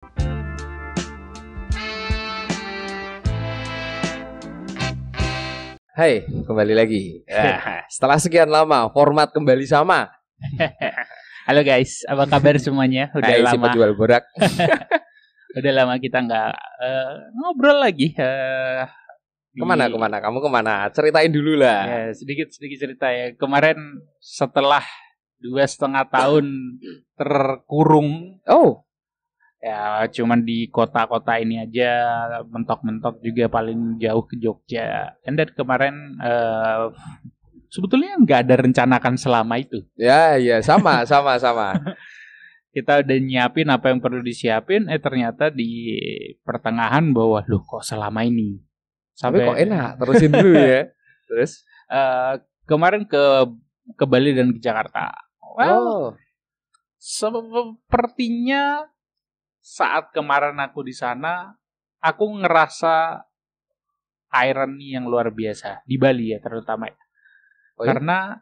Hai, kembali lagi. Setelah sekian lama, format kembali sama. Halo guys, apa kabar semuanya? Udah Hai, lama. si penjual borak. Udah lama kita nggak ngobrol lagi. Kemana? Kamu kemana? Ceritain dulu lah. Ya, sedikit cerita ya. Kemarin setelah 2,5 tahun terkurung. Oh, Ya, cuman di kota-kota ini aja, mentok-mentok juga paling jauh ke Jogja. Dan kemarin sebetulnya nggak ada rencanakan selama itu. ya, sama. Kita udah nyiapin apa yang perlu disiapin, ternyata di pertengahan bahwa loh kok selama ini. Tapi kok enak, terusin dulu ya. Terus? Kemarin ke Bali dan ke Jakarta. Well, sepertinya saat kemarin aku di sana, aku ngerasa irony yang luar biasa di Bali ya terutama. Oh, karena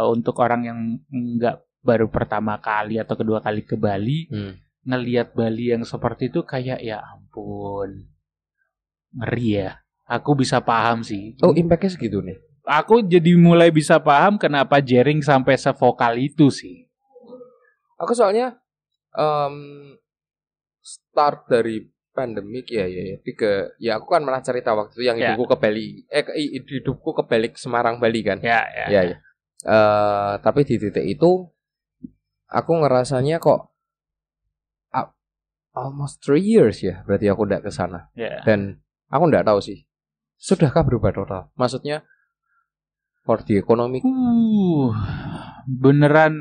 untuk orang yang nggak baru pertama kali atau kedua kali ke Bali, ngelihat Bali yang seperti itu kayak ya ampun, ngeri ya. Aku bisa paham sih. Oh, impactnya segitu nih. Aku jadi mulai bisa paham kenapa Jering sampai sevokal itu sih. Aku soalnya start dari pandemik ya. Aku kan malah cerita waktu itu yang hidupku ke Bali. Hidupku ke Bali Semarang Bali kan. Ya. Tapi di titik itu aku ngerasanya kok almost 3 years ya, berarti aku nggak ke sana. Dan aku nggak tahu sih, sudahkah berubah total? Maksudnya for the economic. Beneran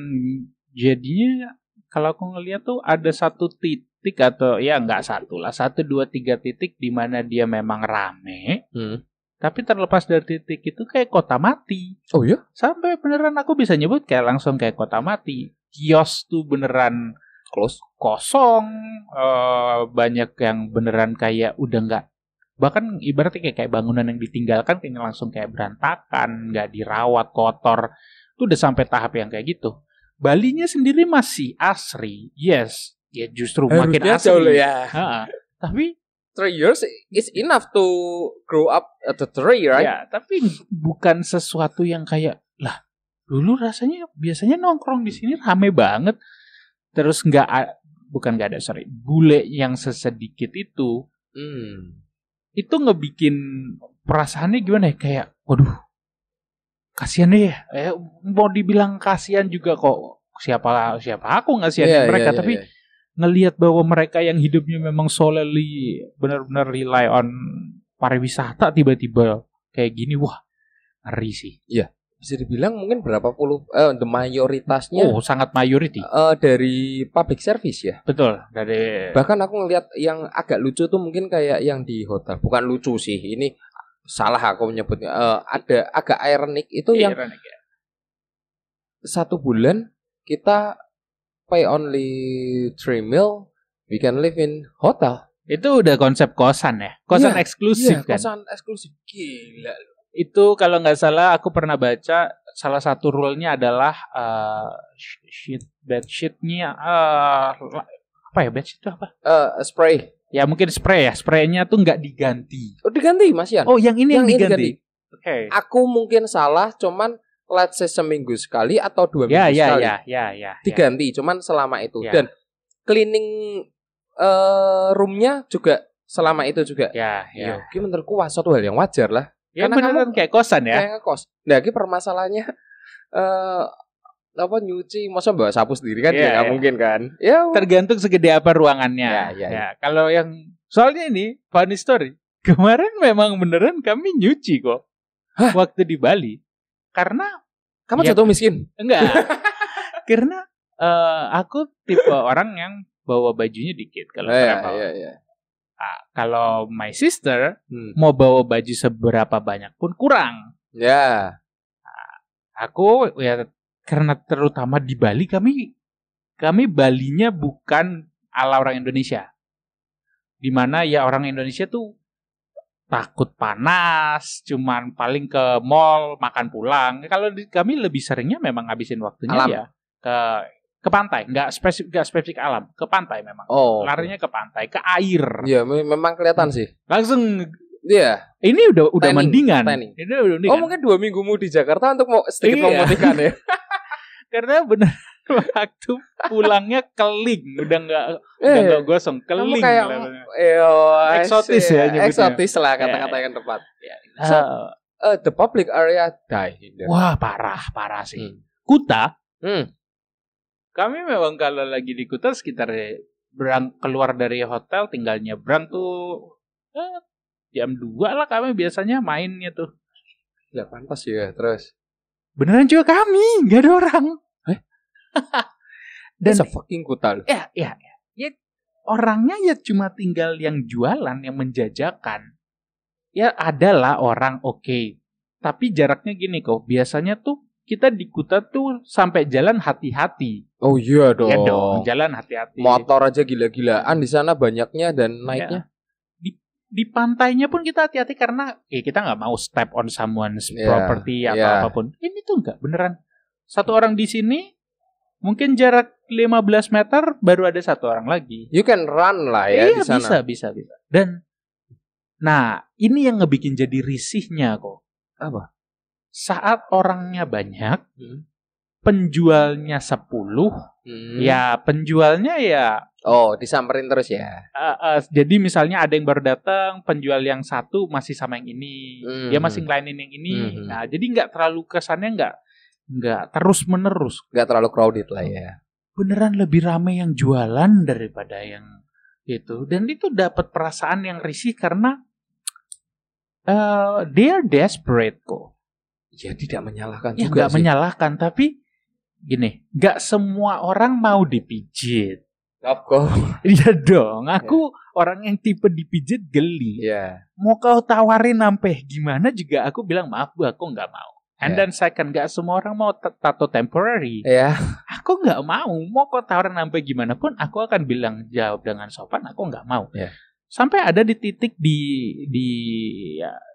jadinya kalau aku ngeliat tuh ada satu titik atau ya nggak satu lah, 1, 2, 3 titik di mana dia memang rame. Tapi terlepas dari titik itu kayak kota mati. Oh ya? Sampai beneran aku bisa nyebut kayak langsung kayak kota mati. Kios tuh beneran kosong. Banyak yang beneran kayak udah nggak. Bahkan ibaratnya kayak bangunan yang ditinggalkan kayak langsung kayak berantakan, nggak dirawat, kotor. Itu udah sampai tahap yang kayak gitu. Balinya sendiri masih asri. Yes. Ya justru makin asri. Ya. Tapi 3 years is enough to grow up at the tree, right? Ya, tapi bukan sesuatu yang kayak lah. Dulu rasanya biasanya nongkrong di sini rame banget. Terus bule yang sesedikit itu. Itu ngebikin perasaannya gimana ya? Kayak, waduh, kasihan deh. Mau dibilang kasihan juga kok. Siapa aku ngasihanin mereka. Tapi ngelihat bahwa mereka yang hidupnya memang solely benar-benar rely on pariwisata tiba-tiba kayak gini, wah ngeri sih. Iya, bisa dibilang mungkin berapa puluh the mayoritasnya. Oh, sangat majority. Dari public service ya. Betul, bahkan aku ngelihat yang agak lucu tuh mungkin kayak yang di hotel. Bukan lucu sih, ini salah aku menyebutnya. Ada agak ironik itu yang ironik, ya. 1 bulan kita pay only 3 meal, we can live in hotel. Itu udah konsep kosan ya, kosan eksklusif kan. Kosan eksklusif, gila. Itu kalau nggak salah aku pernah baca salah satu rule-nya adalah bedsheet-nya apa ya, bedsheet itu apa? Spray. Ya mungkin spray ya, spraynya tuh nggak diganti. Oh diganti Mas Yan? Oh yang ini yang diganti. Okay. Aku mungkin salah, cuman let's say seminggu sekali atau 2 minggu sekali. Diganti, cuman selama itu. Dan cleaning roomnya juga selama itu juga. Ini menurutku suatu hal yang wajar lah. Ya beneran kayak kosan ya. Kayak kos. Nah, ini permasalahannya nyuci, masa bawa sapu sendiri kan ya mungkin kan. Ya tergantung segede apa ruangannya. Ya. Kalau yang soalnya ini funny story. Kemarin memang beneran kami nyuci kok. Waktu di Bali. Karena kamu jatuh miskin? Enggak. Karena aku tipe orang yang bawa bajunya dikit kalau travel. Kalau my sister mau bawa baju seberapa banyak pun kurang. Aku ya karena terutama di Bali kami Balinya bukan ala orang Indonesia. Di mana ya orang Indonesia tuh takut panas, cuman paling ke mall makan pulang. Kalau kami lebih seringnya memang ngabisin waktunya ya ke Ke pantai, nggak spesifik alam, ke pantai memang. Larinya ke pantai, ke air. Iya, memang kelihatan sih. Langsung. Iya. Ini udah mendingan. Ini udah mendingan. Mungkin 2 minggumu di Jakarta untuk mau sedikit memutihkan ya. Karena benar waktu pulangnya keling, udah nggak gosong, keling. Kayak eksotis ya nyebutnya. Eksotis lah kata-kata yang tepat. So, the public area die. Wah, parah sih. Kuta. Kami memang kalau lagi di Kuta sekitar keluar dari hotel tinggal nyebrang tuh jam 2 lah kami biasanya mainnya tuh. Ya pantas ya terus. Beneran juga kami nggak ada orang. Dan fucking Kuta loh. Ya, orangnya ya cuma tinggal yang jualan, yang menjajakan. Ya adalah orang oke. Tapi jaraknya gini kok. Biasanya tuh kita di Kuta tuh sampai jalan hati-hati. Oh iya dong. Ya dong, jalan hati-hati. Motor aja gila-gilaan di sana banyaknya dan naiknya. Ya. Di pantainya pun kita hati-hati karena kita nggak mau step on someone's property atau apapun. Ini tuh nggak beneran. Satu orang di sini mungkin jarak 15 meter baru ada satu orang lagi. You can run lah ya di sana. Bisa. Dan nah, ini yang ngebikin jadi risihnya kok. Apa? Saat orangnya banyak, penjualnya 10, ya penjualnya ya disamperin terus ya. Jadi misalnya ada yang baru datang, penjual yang satu masih sama yang ini, dia masih ngelainin yang ini. Nah, jadi nggak terlalu kesannya nggak terus menerus, nggak terlalu crowded lah ya. Beneran lebih ramai yang jualan daripada yang itu, dan itu dapat perasaan yang risih karena they are desperate kok. Ya tidak menyalahkan ya, juga sih. Menyalahkan, tapi gini, nggak semua orang mau dipijit. Of course. Iya dong, aku orang yang tipe dipijit geli. Mau kau tawarin sampai gimana juga aku bilang maaf bu, aku nggak mau. And then second, nggak semua orang mau tato temporary. Aku nggak mau kau tawarin sampai gimana pun, aku akan bilang jawab dengan sopan, aku nggak mau. Sampai ada di titik di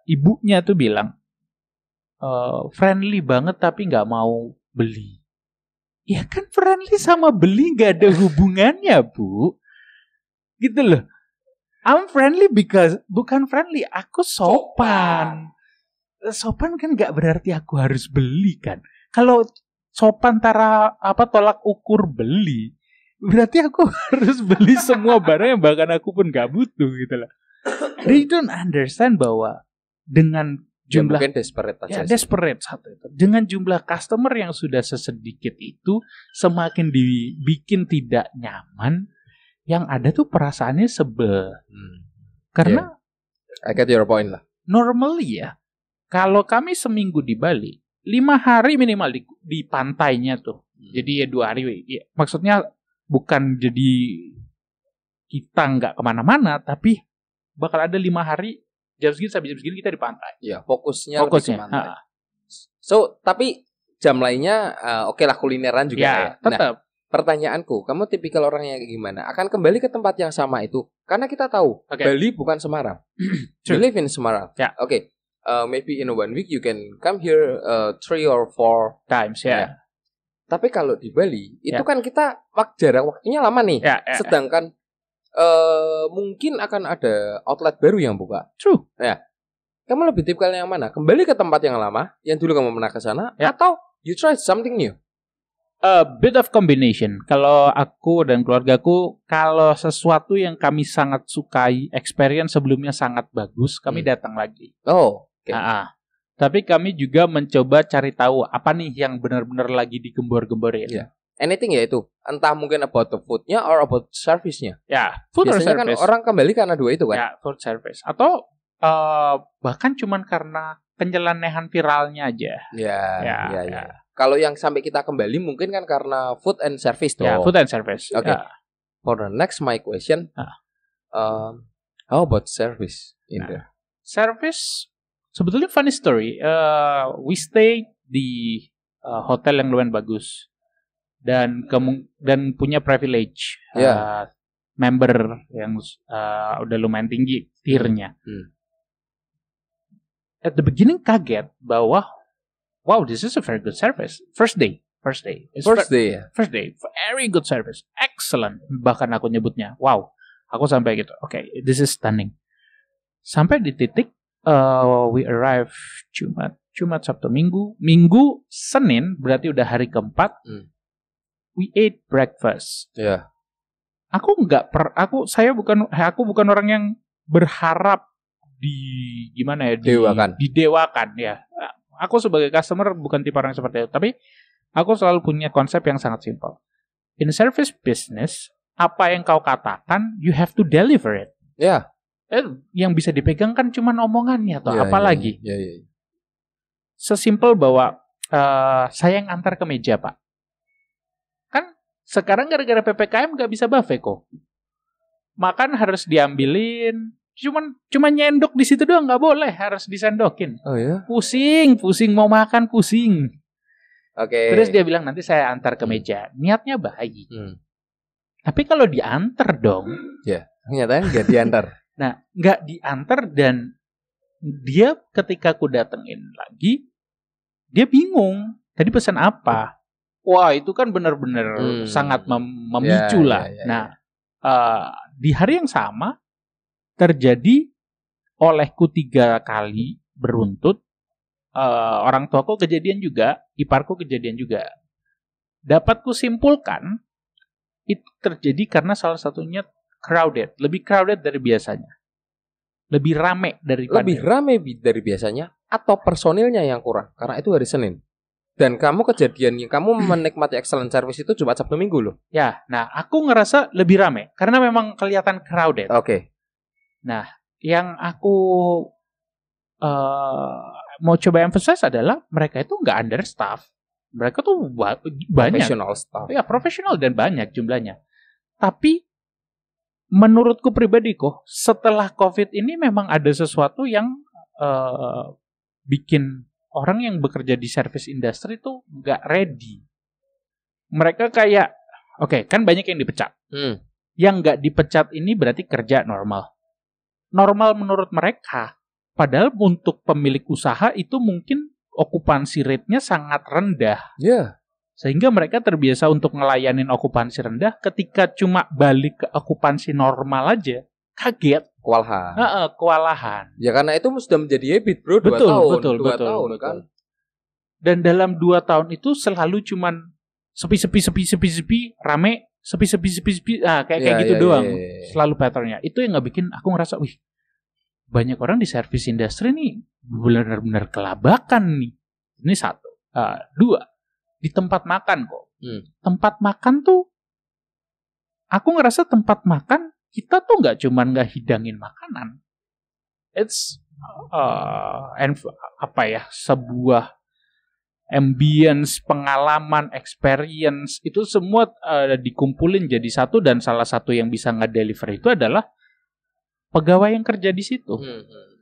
ibunya tuh bilang, friendly banget tapi nggak mau beli. Ya kan friendly sama beli nggak ada hubungannya bu, gitu loh. I'm friendly because bukan friendly, aku sopan. Sopan kan nggak berarti aku harus beli kan. Kalau sopan tolak ukur beli, berarti aku harus beli semua barang yang bahkan aku pun nggak butuh gitu loh. They don't understand bahwa dengan jumlah desperate aja. Desperate satu itu. Dengan jumlah customer yang sudah sesedikit itu, semakin dibikin tidak nyaman, yang ada tuh perasaannya sebel. Karena I get your point lah. Normally ya, kalau kami seminggu di Bali, 5 hari minimal di pantainya tuh. Jadi ya 2 hari. Ya, maksudnya bukan jadi kita nggak kemana-mana, tapi bakal ada 5 hari. Jam segini sampai jam segini kita di pantai. Ya, fokusnya. Lebih ke pantai. So, tapi jam lainnya oke lah kulineran juga ya. Tetap. Nah, pertanyaanku, kamu tipikal orang yang gimana? Akan kembali ke tempat yang sama itu? Karena kita tahu Bali bukan Semarang. You live in Semarang. Oke. Maybe in 1 week you can come here 3 or 4 times ya. Tapi kalau di Bali itu kan kita jarak waktunya lama nih. Sedangkan mungkin akan ada outlet baru yang buka. True. Ya. Kamu lebih tipikal yang mana? Kembali ke tempat yang lama yang dulu kamu pernah ke sana atau you try something new? A bit of combination. Kalau aku dan keluargaku, kalau sesuatu yang kami sangat sukai, experience sebelumnya sangat bagus, kami datang lagi. Tapi kami juga mencoba cari tahu apa nih yang benar-benar lagi digembor-gemborin. Anything ya itu, entah mungkin about the food-nya or about service-nya. Food or biasanya service. Kan orang kembali karena 2 itu kan. Food service. Atau bahkan cuman karena penyelenehan viralnya aja. Kalau yang sampai kita kembali mungkin kan karena food and service tuh. Food and service. For the next my question, how about service in there? Service sebetulnya funny story. We stay di hotel yang lumayan bagus dan punya privilege member yang udah lumayan tinggi tiernya. At the beginning kaget bahwa wow, this is a very good service. First day. First day. First day. First day. Very good service. Excellent. Bahkan aku nyebutnya. Wow. Aku sampai gitu. Okay, this is stunning. Sampai di titik we arrive Jumat, Sabtu, Minggu, Senin berarti udah hari keempat. We ate breakfast. Yeah. Saya bukan orang yang berharap didewakan ya. Aku sebagai customer bukan tipe orang seperti itu, tapi aku selalu punya konsep yang sangat simpel. In service business, apa yang kau katakan, you have to deliver it. Ya. Yeah. Yang bisa dipegang kan cuma omongannya atau apalagi. Yeah. Sesimpel bahwa saya yang antar ke meja, Pak. Kan sekarang gara-gara PPKM nggak bisa buffet kok. Makan harus diambilin. Cuma nyendok di situ doang nggak boleh, harus disendokin. Oh ya? Pusing mau makan pusing. Oke. Terus dia bilang nanti saya antar ke meja. Niatnya baik. Tapi kalau diantar dong. Ya, nyatanya nggak diantar. Nah, nggak diantar dan dia ketika aku datengin lagi, dia bingung. Tadi pesan apa? Wah itu kan benar-benar sangat memicu lah. Nah, di hari yang sama terjadi olehku 3 kali beruntut. Orang tuaku kejadian juga, iparku kejadian juga. Dapat ku simpulkan itu terjadi karena salah satunya crowded, lebih crowded dari biasanya, lebih rame dari biasanya, atau personilnya yang kurang karena itu hari Senin. Dan kamu menikmati excellent service itu cuma Sabtu Minggu loh. Ya, nah aku ngerasa lebih rame karena memang kelihatan crowded. Oke. Nah, yang aku mau coba emphasize adalah mereka itu nggak understaff. Mereka tuh banyak. Professional staff. Ya, profesional dan banyak jumlahnya. Tapi menurutku pribadi kok, setelah COVID ini memang ada sesuatu yang bikin orang yang bekerja di service industry itu nggak ready. Mereka kayak, kan banyak yang dipecat. Yang nggak dipecat ini berarti kerja normal. Normal menurut mereka. Padahal untuk pemilik usaha itu mungkin okupansi rate-nya sangat rendah. Yeah. Sehingga mereka terbiasa untuk ngelayanin okupansi rendah, ketika cuma balik ke okupansi normal aja, kaget. Kewalahan. Ya karena itu sudah menjadi habit, bro. 2 tahun. 2 tahun kan. Dan dalam 2 tahun itu selalu cuman sepi, rame, sepi, kayak gitu doang. Selalu patternnya. Itu yang nggak bikin aku ngerasa, wih, banyak orang di service industry nih benar-benar kelabakan nih. Ini 1. 2, di tempat makan kok. Tempat makan tuh, aku ngerasa tempat makan kita tuh nggak cuman nggak hidangin makanan. It's sebuah ambience, pengalaman, experience, itu semua dikumpulin jadi satu, dan salah satu yang bisa nge-deliver itu adalah pegawai yang kerja di situ.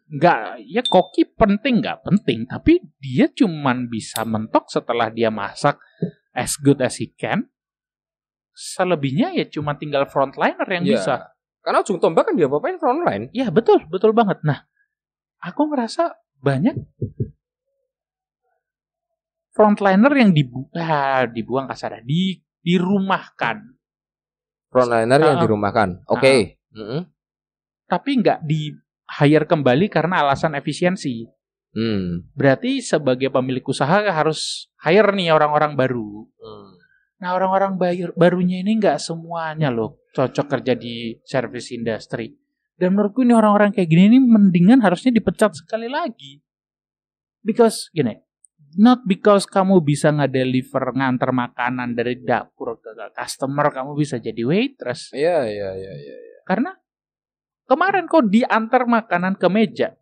Nggak, ya koki penting nggak penting, tapi dia cuman bisa mentok setelah dia masak as good as he can. Selebihnya ya cuma tinggal frontliner yang bisa. Karena ujung tombak kan dia apa-apain frontline. Ya betul banget. Nah, aku ngerasa banyak frontliner yang dibuang kasar, dirumahkan. Frontliner yang dirumahkan. Oke. Tapi nggak di hire kembali karena alasan efisiensi. Berarti sebagai pemilik usaha harus hire nih orang-orang baru. Nah, orang-orang barunya ini nggak semuanya loh cocok kerja di service industry. Dan menurutku ini orang-orang kayak gini ini mendingan harusnya dipecat sekali lagi. Because not because kamu bisa nge-deliver, nganter makanan dari dapur ke customer, kamu bisa jadi waitress. Iya. Karena kemarin kok diantar makanan ke meja,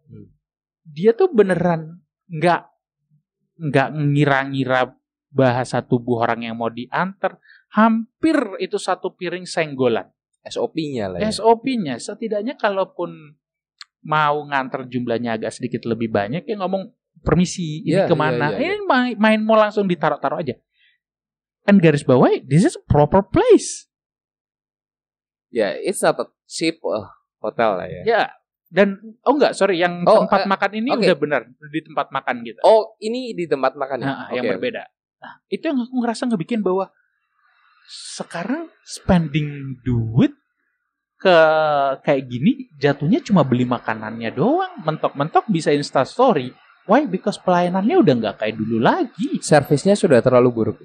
dia tuh beneran nggak ngira-ngira bahasa tubuh orang yang mau diantar. Hampir itu 1 piring senggolan. SOP-nya lah ya. SOP-nya, setidaknya kalaupun mau nganter jumlahnya agak sedikit lebih banyak, ya ngomong permisi, ini kemana? Ini main mau langsung ditaruh-taruh aja. And garis bawah, this is a proper place. Ya, it's not a cheap hotel lah ya. Ya, dan tempat makan ini udah benar di tempat makan gitu. Oh, ini di tempat makan ya? Yang berbeda. Nah, itu yang aku ngerasa ngebikin bahwa sekarang spending duit ke kayak gini jatuhnya cuma beli makanannya doang, mentok-mentok bisa Instastory. Why? Because pelayanannya udah nggak kayak dulu lagi. Servisnya sudah terlalu buruk.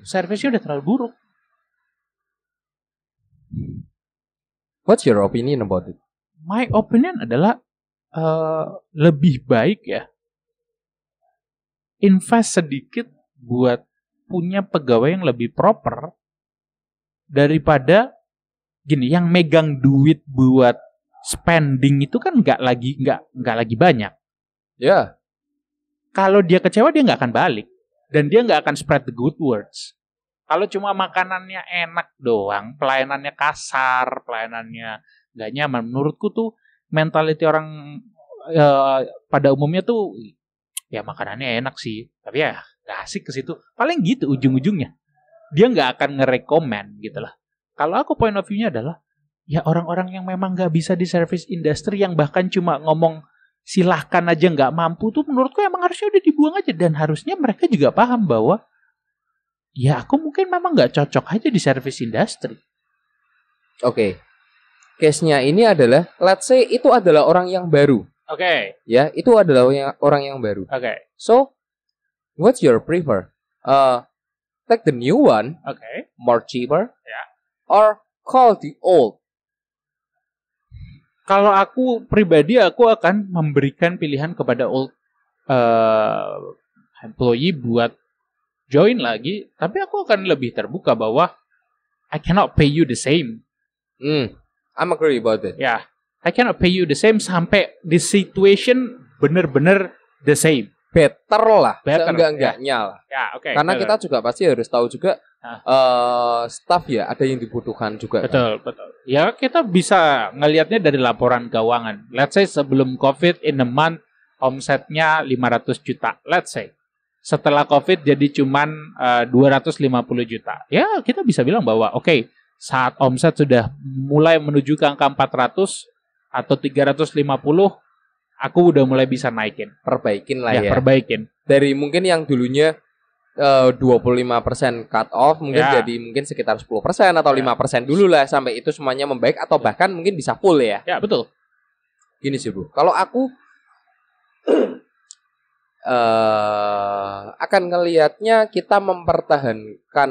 What's your opinion about it? My opinion adalah lebih baik ya invest sedikit buat punya pegawai yang lebih proper daripada gini, yang megang duit buat spending itu kan nggak lagi banyak. Ya. Yeah. Kalau dia kecewa dia nggak akan balik dan dia nggak akan spread the good words. Kalau cuma makanannya enak doang, pelayanannya kasar, pelayanannya nggak nyaman, menurutku tuh mentality orang pada umumnya tuh ya makanannya enak sih, tapi ya nggak asik ke situ. Paling gitu ujung-ujungnya. Dia nggak akan nge-recommend gitu lah. Kalau aku point of view-nya adalah ya orang-orang yang memang nggak bisa di service industry, yang bahkan cuma ngomong silahkan aja nggak mampu tuh, menurutku emang harusnya udah dibuang aja. Dan harusnya mereka juga paham bahwa ya aku mungkin memang nggak cocok aja di service industry. Oke. Case-nya ini adalah, let's say itu adalah orang yang baru. Oke. Ya, itu adalah orang yang baru. Oke. So, what's your prefer? Take the new one, more cheaper, or call the old? Kalau aku pribadi, aku akan memberikan pilihan kepada old employee buat join lagi, tapi aku akan lebih terbuka bahwa I cannot pay you the same. I'm agree about it. Yeah, I cannot pay you the same sampai the situation bener-bener the same. Better lah, enggak-enggaknya lah. Ya, oke. Karena kita juga pasti harus tahu juga staff ya, ada yang dibutuhkan juga. Betul. Ya, kita bisa ngelihatnya dari laporan keuangan. Let's say sebelum COVID in a month omsetnya 500 juta. Let's say setelah COVID jadi cuman 250 juta. Ya, kita bisa bilang bahwa oke, saat omset sudah mulai menuju ke angka 400 atau 350, aku udah mulai bisa naikin. Perbaikin lah ya. Perbaikin. Dari mungkin yang dulunya 25% cut off, mungkin jadi mungkin sekitar 10% atau 5% dulu lah, sampai itu semuanya membaik, atau bahkan mungkin bisa full ya. Ya, betul. Gini sih, Bro. Kalau aku akan ngelihatnya kita mempertahankan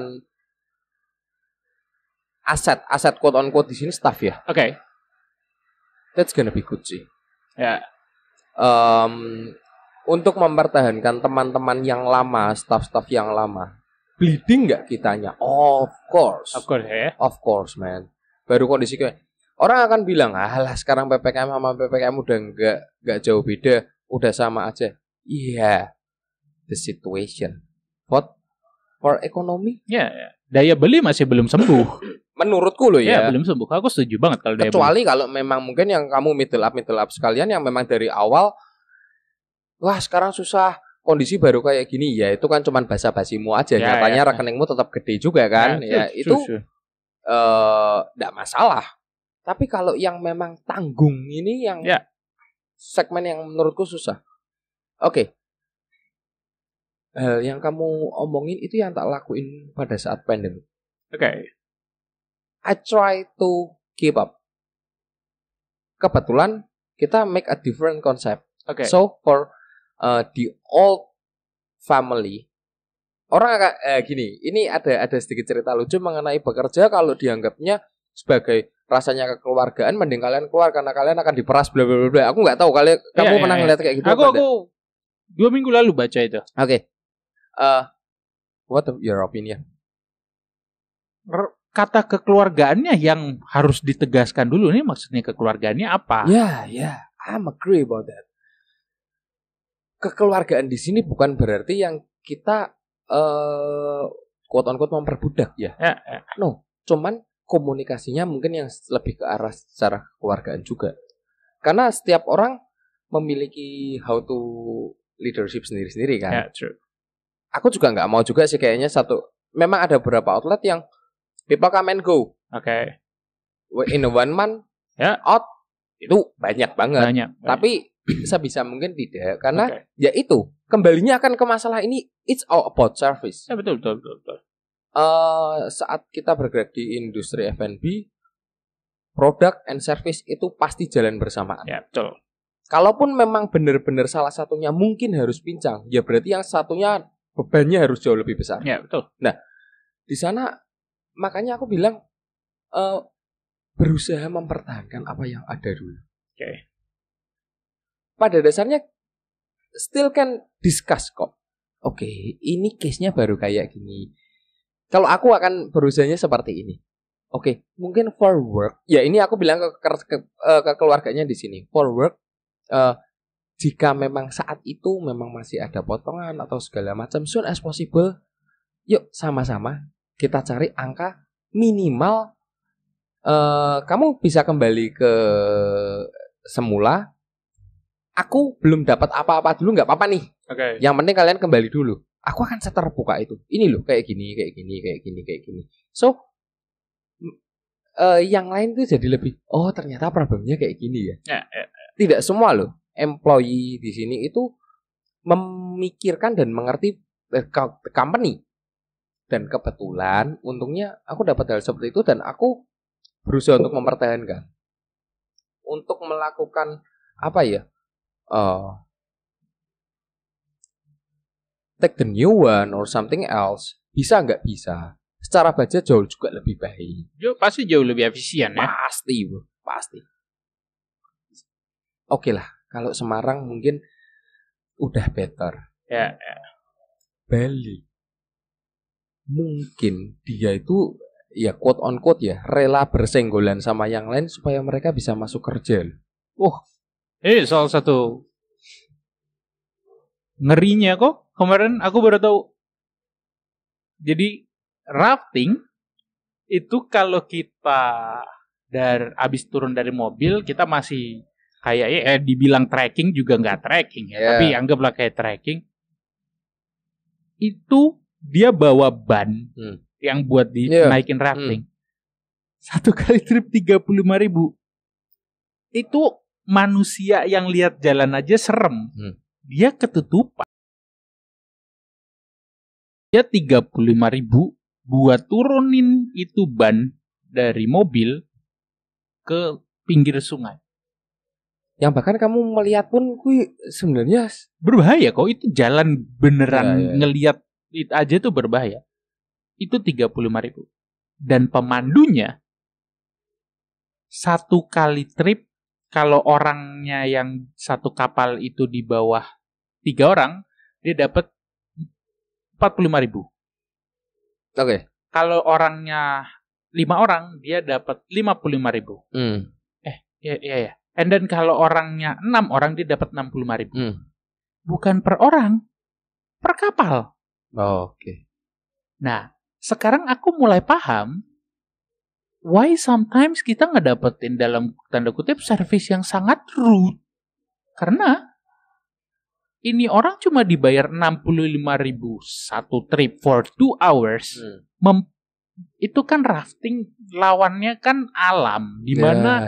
aset quote on quote di sini staff ya. Oke. That's gonna be good sih. Ya. Untuk mempertahankan teman-teman yang lama, staff-staff yang lama, bleeding nggak kitanya? Of course ya. Of course, man. Baru kondisi kayak orang akan bilang, alah sekarang PPKM sama PPKM udah nggak jauh beda, udah sama aja. Iya, the situation. What for ekonomi? Ya. Daya beli masih belum sembuh. Menurutku loh ya. Ya, belum sembuh. Aku setuju banget kalau daya beli. Kecuali kalau memang mungkin yang kamu middle up sekalian yang memang dari awal, wah sekarang susah, kondisi baru kayak gini, ya itu kan cuman basa-basimu aja. Nyatanya rekeningmu tetap gede juga kan. Itu enggak masalah. Tapi kalau yang memang tanggung ini yang segmen yang menurutku susah. Oke. Hal yang kamu omongin itu yang tak lakuin pada saat pandemi. Oke. I try to keep up. Kebetulan kita make a different concept. Okay. So for the old family, orang akan gini. Ini ada sedikit cerita lucu mengenai bekerja kalau dianggapnya sebagai rasanya kekeluargaan, mending kalian keluar karena kalian akan diperas bla bla bla. Aku nggak tahu kamu pernah ngeliat kayak gitu. Aku 2 minggu lalu baca itu. Oke. What your opinion? Kata kekeluargaannya yang harus ditegaskan dulu nih, maksudnya kekeluargaannya apa? Ya, I'm agree about that. Kekeluargaan di sini bukan berarti yang kita quote on quote memperbudak ya. No, cuman komunikasinya mungkin yang lebih ke arah secara kekeluargaan juga. Karena setiap orang memiliki how to leadership sendiri-sendiri kan. Yeah, true. Aku juga nggak mau juga sih kayaknya memang ada beberapa outlet yang people come and go. Oke. In a 1 month out itu banyak banget. Tapi sebisa mungkin tidak, karena ya itu kembalinya akan ke masalah ini. It's all about service. Ya, betul. Saat kita bergerak di industri F&B, product and service itu pasti jalan bersamaan. Ya, betul. Kalaupun memang benar-benar salah satunya mungkin harus pincang, ya berarti yang satunya bebannya harus jauh lebih besar. Ya, betul. Nah, di sana makanya aku bilang berusaha mempertahankan apa yang ada dulu. Oke. Pada dasarnya still can discuss kok. Oke, ini case-nya baru kayak gini. Kalau aku akan berusahanya seperti ini. Oke, mungkin for work. Ya ini aku bilang ke keluarganya di sini. For work, jika memang saat itu memang masih ada potongan atau segala macam, soon as possible, yuk sama-sama kita cari angka minimal. Kamu bisa kembali ke semula. Aku belum dapat apa-apa dulu, nggak apa-apa nih. Okay. Yang penting kalian kembali dulu. Aku akan seterbuka itu. Ini loh kayak gini. So yang lain tuh jadi lebih. Oh ternyata problemnya kayak gini ya. Tidak semua loh employee di sini itu memikirkan dan mengerti company. Dan kebetulan untungnya aku dapat hal seperti itu dan aku berusaha untuk mempertahankan, untuk melakukan apa ya, take the new one or something else. Bisa nggak bisa? Secara budget jauh juga lebih baik. Pasti jauh lebih efisien ya. Pasti. Oke lah, kalau Semarang mungkin udah better. Ya. Bali mungkin dia itu ya quote on quote ya rela bersenggolan sama yang lain supaya mereka bisa masuk kerja. Salah satu ngerinya kok kemarin aku baru tahu. Jadi rafting itu kalau kita abis turun dari mobil kita masih kayak dibilang trekking juga nggak trekking ya, tapi anggaplah kayak trekking. Itu dia bawa ban yang buat dinaikin rafting. Satu kali trip 35.000. Itu manusia yang lihat jalan aja serem. Dia ketutupan. Dia 35.000 buat turunin itu ban dari mobil ke pinggir sungai. Yang bahkan kamu melihat pun sebenarnya berbahaya kok. Itu jalan beneran ngelihat itu aja tuh berbahaya. Itu 35.000. Dan pemandunya satu kali trip, kalau orangnya yang satu kapal itu di bawah 3 orang, dia dapat 45.000. Oke. Kalau orangnya 5 orang, dia dapat 55.000. Iya. And then kalau orangnya 6 orang, dia dapat 65.000. Bukan per orang, per kapal. Oke. Nah, sekarang aku mulai paham why sometimes kita ngedapetin dalam tanda kutip service yang sangat rude. Karena ini orang cuma dibayar 65.000 satu trip for 2 hours. Itu kan rafting, lawannya kan alam, dimana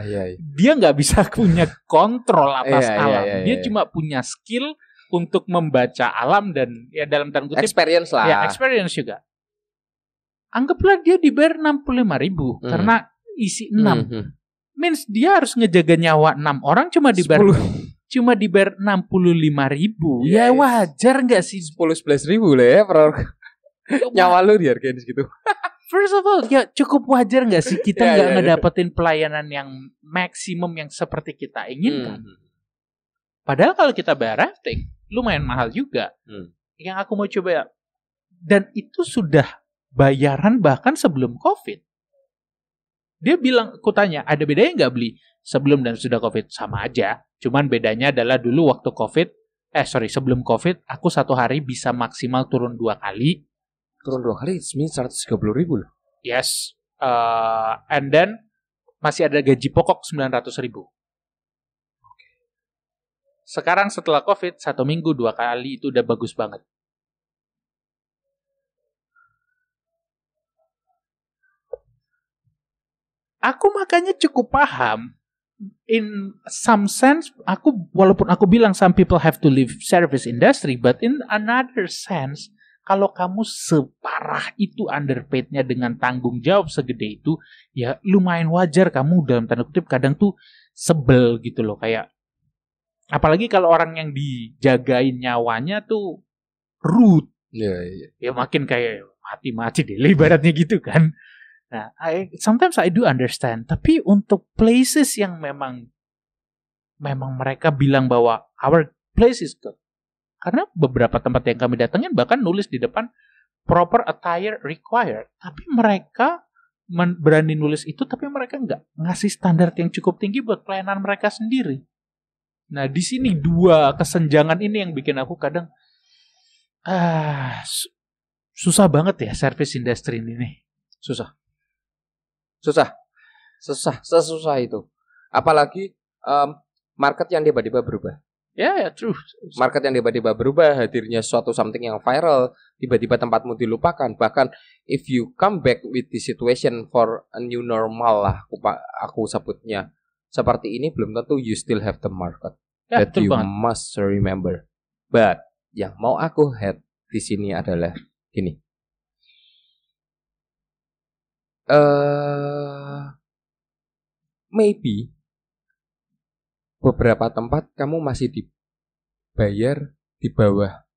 dia nggak bisa punya kontrol atas alam. Dia cuma punya skill untuk membaca alam dan ya dalam tanda kutip experience lah. Ya, experience juga. Anggaplah dia dibayar 65.000 karena isi 6. Means dia harus ngejaga nyawa 6 orang cuma dibayar 65.000. Ya wajar nggak sih? 10-11 ribu lah ya per nyawa lu dihargain segitu. First of all, ya cukup wajar nggak sih kita nggak ngedapetin pelayanan yang maksimum yang seperti kita inginkan. Padahal kalau kita bayar rafting lumayan mahal juga. Yang aku mau coba, dan itu sudah bayaran bahkan sebelum COVID. Dia bilang, aku tanya, ada bedanya nggak beli sebelum dan sudah COVID? Sama aja. Cuman bedanya adalah dulu waktu COVID, sebelum COVID, aku satu hari bisa maksimal turun 2 kali. Turun 2 kali, itu 130.000 loh. Yes. And then, masih ada gaji pokok 900.000. Sekarang setelah COVID, 1 minggu 2 kali itu udah bagus banget. Aku makanya cukup paham in some sense, walaupun aku bilang some people have to leave service industry, but in another sense, kalau kamu separah itu underpaid-nya dengan tanggung jawab segede itu, ya lumayan wajar kamu dalam tanda kutip kadang tuh sebel gitu loh. Kayak, apalagi kalau orang yang dijagain nyawanya tuh rude. Ya makin kayak mati-mati deh ibaratnya gitu kan. Nah, sometimes I do understand. Tapi untuk places yang memang mereka bilang bahwa our place is good. Karena beberapa tempat yang kami datengin bahkan nulis di depan proper attire required. Tapi mereka berani nulis itu, tapi mereka nggak ngasih standar yang cukup tinggi buat pelayanan mereka sendiri. Nah, di sini dua kesenjangan ini yang bikin aku kadang susah banget ya service industry ini nih. Susah itu. Apalagi market yang tiba-tiba berubah. Ya, true. Market yang tiba-tiba berubah, hadirnya suatu something yang viral, tiba-tiba tempatmu dilupakan. Bahkan if you come back with the situation for a new normal lah, aku sebutnya seperti ini, belum tentu you still have the market that you must remember. But yang mau aku head di sini adalah gini. Maybe beberapa tempat kamu masih dibayar di bawah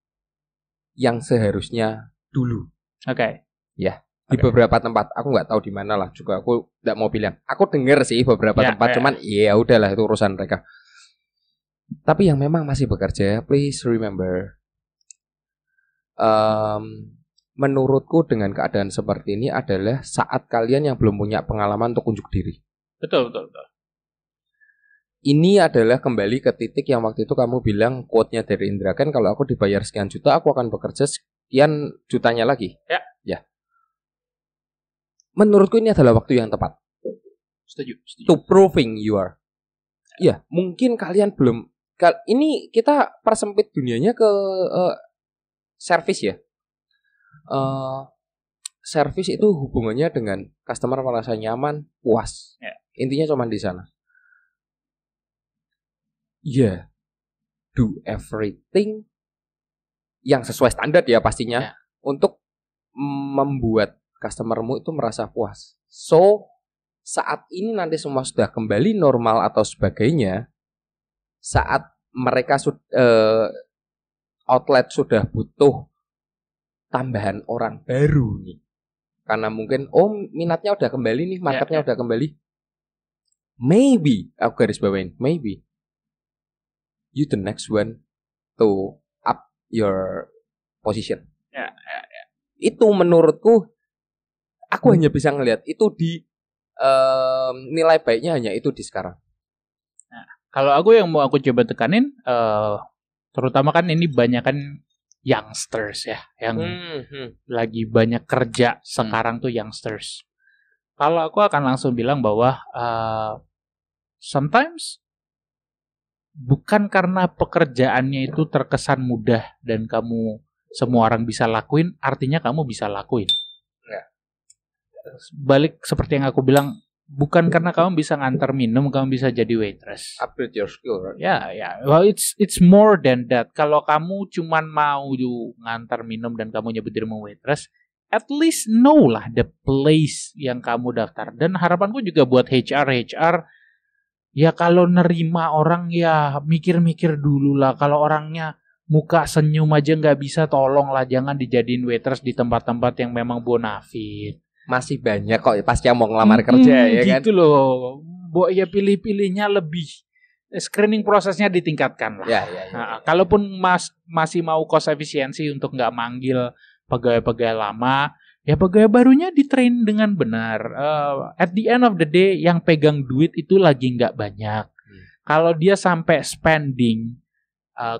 yang seharusnya dulu. Oke. Ya, di beberapa tempat. Aku nggak tahu di mana lah juga. Aku nggak mau bilang. Aku dengar sih beberapa tempat, cuman ya udahlah itu urusan mereka. Tapi yang memang masih bekerja, please remember. Menurutku dengan keadaan seperti ini adalah saat kalian yang belum punya pengalaman untuk unjuk diri. Betul. Ini adalah kembali ke titik yang waktu itu kamu bilang quote-nya dari Indra Ken, kalau aku dibayar sekian juta, aku akan bekerja sekian jutanya lagi. Ya. Menurutku ini adalah waktu yang tepat. Setuju. To proving you are. Ya, mungkin kalian belum. Ini kita persempit dunianya ke service ya. Service itu hubungannya dengan customer merasa nyaman, puas. Intinya cuma di sana. Do everything yang sesuai standar ya pastinya untuk membuat customermu itu merasa puas. So, saat ini nanti semua sudah kembali normal atau sebagainya, saat mereka outlet sudah butuh tambahan orang baru nih, karena mungkin minatnya udah kembali nih, marketnya udah kembali. Maybe, aku garis bawain, maybe you the next one to up your position. Itu menurutku, aku hanya bisa ngelihat itu di nilai baiknya hanya itu di sekarang. Nah, kalau aku yang mau aku coba tekanin, terutama kan ini banyak kan youngsters ya, yang lagi banyak kerja sekarang tuh youngsters. Kalau aku akan langsung bilang bahwa sometimes bukan karena pekerjaannya itu terkesan mudah dan kamu semua orang bisa lakuin, artinya kamu bisa lakuin. Balik seperti yang aku bilang, bukan karena kamu bisa ngantar minum, kamu bisa jadi waitress. Upgrade your skill, right? Ya. Well, it's more than that. Kalau kamu cuman mau ngantar minum dan kamu nyebut dirimu waitress, at least know lah the place yang kamu daftar. Dan harapanku juga buat HR, ya kalau nerima orang ya mikir-mikir dulu lah. Kalau orangnya muka senyum aja nggak bisa, tolonglah jangan dijadiin waitress di tempat-tempat yang memang bonafit. Masih banyak kok pas yang mau ngelamar kerja ya kan. Gitu loh. Ya pilih-pilihnya lebih, screening prosesnya ditingkatkan lah. Ya. Kalaupun masih mau cost efisiensi untuk nggak manggil pegawai-pegawai lama, ya pegawai barunya ditrain dengan benar. At the end of the day, yang pegang duit itu lagi nggak banyak. Kalau dia sampai spending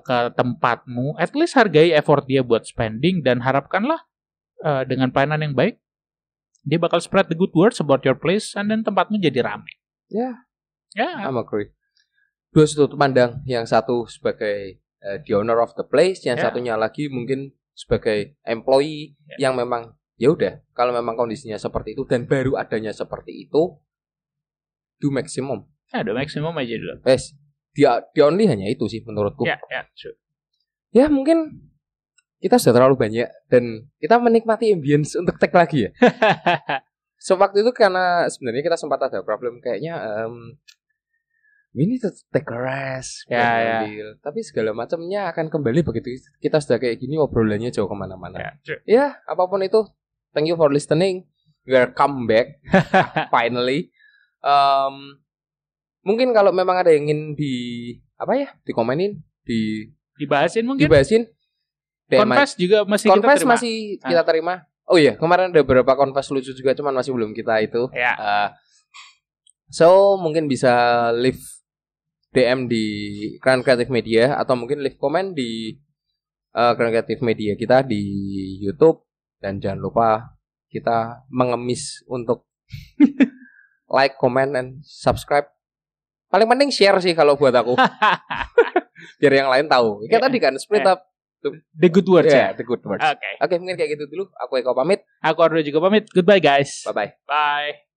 ke tempatmu, at least hargai effort dia buat spending dan harapkanlah dengan pelayanan yang baik, dia bakal spread the good words about your place, and then tempatmu jadi ramai. I'm agree. Dua sudut pandang, yang satu sebagai the owner of the place, yang satunya lagi mungkin sebagai employee yang memang ya udah, kalau memang kondisinya seperti itu dan baru adanya seperti itu, do maximum The maximum aja dulu. Yes. The only hanya itu sih menurutku. True. Ya mungkin kita sudah terlalu banyak dan kita menikmati ambience untuk tag lagi ya. So waktu itu karena sebenarnya kita sempat ada problem kayaknya we need to take a rest. Tapi segala macamnya akan kembali begitu kita sudah kayak gini, obrolannya jauh kemana-mana. Ya apapun itu, thank you for listening. We are come back finally. Mungkin kalau memang ada yang ingin dikomenin, dibahasin mungkin. Confess juga masih kita terima. Masih kita terima. Oh iya, kemarin ada beberapa confess lucu juga, cuman masih belum kita itu. So mungkin bisa leave DM di Grand Creative Media atau mungkin leave comment di Grand Creative Media kita di YouTube, dan jangan lupa kita mengemis untuk like, comment, and subscribe. Paling penting share sih kalau buat aku. Biar yang lain tahu. Kayak tadi kan split up the good words the good words. Oke, mungkin kayak gitu dulu. Aku Eko pamit. Aku Ardo juga pamit. Goodbye guys. Bye. Bye.